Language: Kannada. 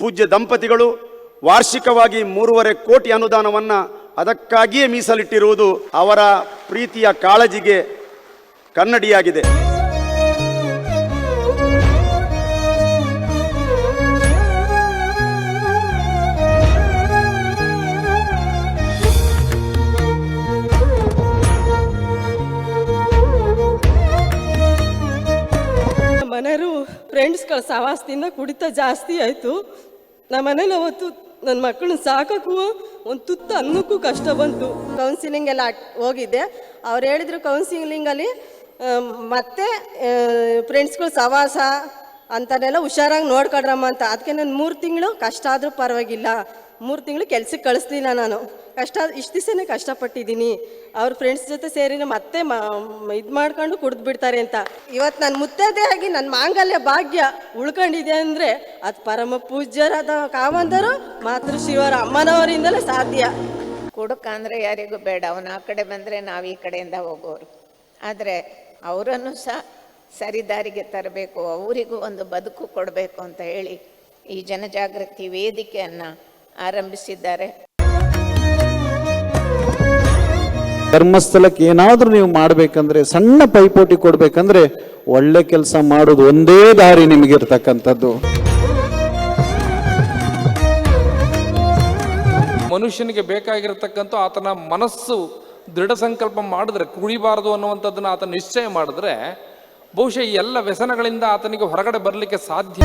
ಪೂಜ್ಯ ದಂಪತಿಗಳು ವಾರ್ಷಿಕವಾಗಿ 3.5 ಕೋಟಿ ಅನುದಾನವನ್ನು ಅದಕ್ಕಾಗಿಯೇ ಮೀಸಲಿಟ್ಟಿರುವುದು ಅವರ ಪ್ರೀತಿಯ ಕಾಳಜಿಗೆ ಕನ್ನಡಿಯಾಗಿದೆ. ಮನೆಯವರು ಫ್ರೆಂಡ್ಸ್ಗಳ ಸಹವಾಸದಿಂದ ಕುಡಿತ ಜಾಸ್ತಿ ಆಯಿತು. ನಮ್ಮ ಮನೇಲಿ ಅವತ್ತು ನನ್ನ ಮಕ್ಕಳನ್ನ ಸಾಕಕ್ಕೂ ಒಂದು ತುತ್ತು ಅನ್ನಕ್ಕೂ ಕಷ್ಟ ಬಂತು. ಕೌನ್ಸಿಲಿಂಗ್ ಎಲ್ಲ ಹೋಗಿದ್ದೆ. ಅವ್ರು ಹೇಳಿದ್ರು ಕೌನ್ಸಿಲಿಂಗಲ್ಲಿ ಮತ್ತೆ ಫ್ರೆಂಡ್ಸ್ಗಳ ಸಹವಾಸ ಅಂತನೆಲ್ಲ ಹುಷಾರಾಗಿ ನೋಡ್ಕೊಡ್ರಮ್ಮ ಅಂತ. ಅದಕ್ಕೆ ನಾನು 3 ತಿಂಗಳು ಕಷ್ಟ ಆದರೂ ಪರವಾಗಿಲ್ಲ, 3 ತಿಂಗಳು ಕೆಲ್ಸಕ್ಕೆ ಕಳಿಸ್ಲಿಲ್ಲ. ನಾನು ಇಷ್ಟು ದಿವಸನೇ ಕಷ್ಟಪಟ್ಟಿದ್ದೀನಿ. ಅವ್ರ ಫ್ರೆಂಡ್ಸ್ ಜೊತೆ ಸೇರಿ ಮತ್ತೆ ಇದು ಮಾಡ್ಕೊಂಡು ಕುಡಿದು ಬಿಡ್ತಾರೆ ಅಂತ. ಇವತ್ತು ನನ್ನ ಮುತ್ತೈದೆ ಆಗಿ ನನ್ನ ಮಾಂಗಲ್ಯ ಭಾಗ್ಯ ಉಳ್ಕೊಂಡಿದೆ ಅಂದರೆ ಅದು ಪರಮ ಪೂಜ್ಯರಾದ ಕಾವಂದರು ಮಾತೃಶ್ರೀವರ ಅಮ್ಮನವರಿಂದಲೇ ಸಾಧ್ಯ. ಕುಡುಕ ಅಂದರೆ ಯಾರಿಗೂ ಬೇಡ, ಅವನು ಆ ಕಡೆ ಬಂದರೆ ನಾವು ಈ ಕಡೆಯಿಂದ ಹೋಗೋರು. ಆದರೆ ಅವರನ್ನು ಸಹ ಸರಿದಾರಿಗೆ ತರಬೇಕು, ಅವರಿಗೂ ಒಂದು ಬದುಕು ಕೊಡಬೇಕು ಅಂತ ಹೇಳಿ ಈ ಜನಜಾಗೃತಿ ವೇದಿಕೆಯನ್ನು ಆರಂಭಿಸಿದ್ದಾರೆ. ಧರ್ಮಸ್ಥಳಕ್ಕೆ ಏನಾದರೂ ನೀವು ಮಾಡಬೇಕಂದ್ರೆ, ಸಣ್ಣ ಪೈಪೋಟಿ ಕೊಡಬೇಕಂದ್ರೆ ಒಳ್ಳೆ ಕೆಲಸ ಮಾಡೋದು ಒಂದೇ ದಾರಿ ನಿಮಗಿರ್ತಕ್ಕಂಥದ್ದು. ಮನುಷ್ಯನಿಗೆ ಬೇಕಾಗಿರತಕ್ಕಂಥ ಆತನ ಮನಸ್ಸು ದೃಢ ಸಂಕಲ್ಪ ಮಾಡಿದ್ರೆ, ಕುಡಿಬಾರದು ಅನ್ನುವಂಥದ್ದನ್ನು ಆತ ನಿಶ್ಚಯ ಮಾಡಿದ್ರೆ ಬಹುಶಃ ಈ ಎಲ್ಲ ವ್ಯಸನಗಳಿಂದ ಆತನಿಗೆ ಹೊರಗಡೆ ಬರಲಿಕ್ಕೆ ಸಾಧ್ಯ.